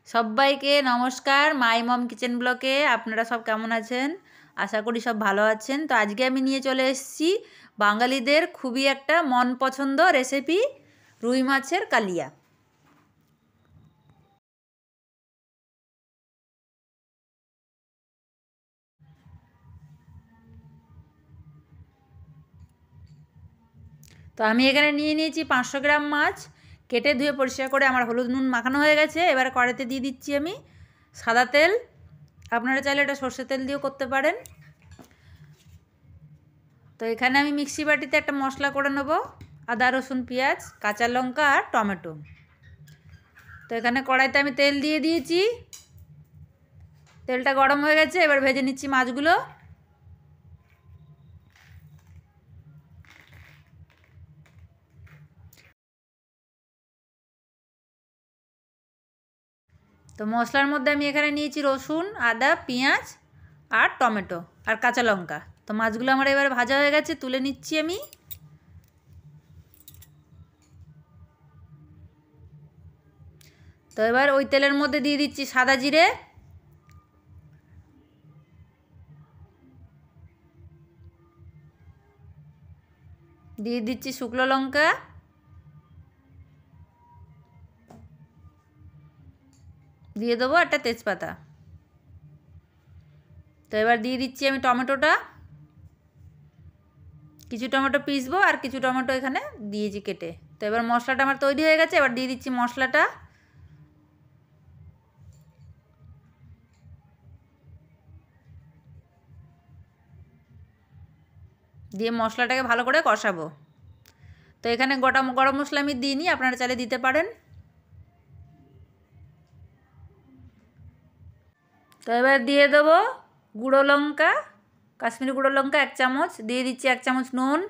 সবাইকে নমস্কার। মাই মম কিচেন ব্লকে আপনারা সব কেমন আছেন? আশা করি সব ভালো আছেন। তো আজকে আমি নিয়ে চলে এসেছি বাঙালিদের খুবই একটা মন পছন্দ রেসিপি, রুই মাছের কালিয়া। তো আমি এখানে নিয়ে নিয়েছি 500 গ্রাম মাছ, কেটে ধুয়ে পরিষ্কার করে আমার হলুদ নুন মাখানো হয়ে গেছে। এবার কড়াইতে দিয়ে দিচ্ছি আমি সাদা তেল। আপনারা চাইলে এটা সর্ষের তেল দিয়েও করতে পারেন। তো এখানে আমি মিক্সি বাটিতে একটা মশলা করে নেব, আদা রসুন পেঁয়াজ কাঁচা লঙ্কা আর টমেটো। তো এখানে কড়াইতে আমি তেল দিয়ে দিয়েছি, তেলটা গরম হয়ে গেছে। এবার ভেজে নিচ্ছি মাছগুলো। তো মশলার মধ্যে আমি এখানে নিয়েছি রসুন, আদা, পেঁয়াজ আর টমেটো আর কাঁচা লঙ্কা। তো মাছগুলো আমার এবার ভাজা হয়ে গেছে, তুলে নিচ্ছি আমি। তো এবার ওই তেলের মধ্যে দিয়ে দিচ্ছি সাদা জিরে, দিয়ে দিচ্ছি শুকনো লঙ্কা, দিয়ে দেবো একটা তেজপাতা। তো এবার দিয়ে দিচ্ছি আমি টমেটোটা, কিছু টমেটো পিসবো আর কিছু টমেটো এখানে দিয়েছি কেটে। তো এবার মশলাটা আমার তৈরি হয়ে গেছে। এবার দিয়ে দিচ্ছি মশলাটা, দিয়ে মশলাটাকে ভালো করে কষাবো। তো এখানে গোটা গরম মশলা আমি দিইনি, আপনারা চাইলে দিতে পারেন। তো এবার দিয়ে দেবো গুঁড়ো লঙ্কা, কাশ্মীরি গুঁড়ো লঙ্কা 1 চামচ, দিয়ে দিচ্ছি 1 চামচ নুন,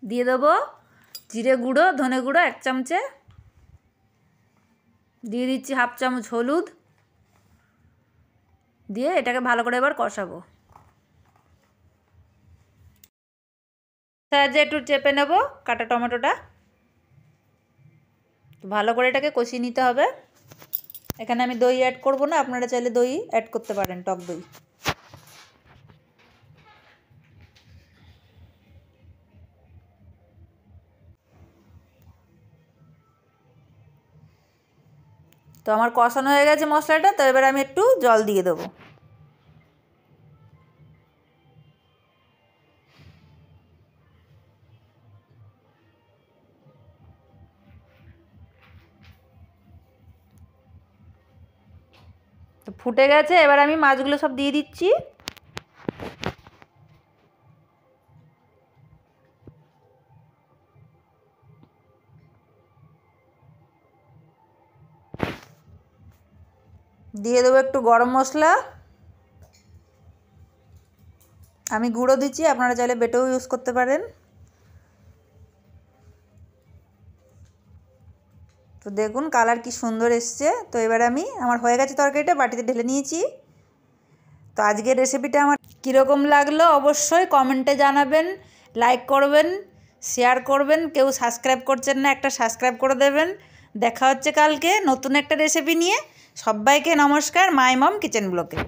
দিয়ে দেবো জিরে গুঁড়ো ধনে গুঁড়ো 1 চামচে, দিয়ে দিচ্ছি 1/2 চামচ হলুদ, দিয়ে এটাকে ভালো করে এবার কষাবো। সাহায্যে একটু চেপে নেব কাটা টমেটোটা, ভালো করে এটাকে কষিয়ে নিতে হবে। এখানে আমি দই অ্যাড করব না, আপনারা চাইলে দই অ্যাড করতে পারেন, টক দই। তো আমার কষানো হয়ে গেছে মশলাটা। তো এবার আমি একটু জল দিয়ে দেবো। তো ফুটে গেছে, এবার আমি মাছগুলো সব দিয়ে দিচ্ছি। দিয়ে দেবো একটু গরম মশলা, আমি গুঁড়ো দিচ্ছি, আপনারা চাইলে বেটেও ইউজ করতে পারেন। তো দেখুন কালার কি সুন্দর এসছে। তো এবার আমি আমার হয়ে গেছে তরকারিটা, বাটিতে ঢেলে নিয়েছি। তো আজকের রেসিপিটা আমার কীরকম লাগলো অবশ্যই কমেন্টে জানাবেন, লাইক করবেন, শেয়ার করবেন। কেউ সাবস্ক্রাইব করছেন না, একটা সাবস্ক্রাইব করে দেবেন। দেখা হচ্ছে কালকে নতুন একটা রেসিপি নিয়ে। সবাইকে নমস্কার মাই মম কিচেন ব্লকে।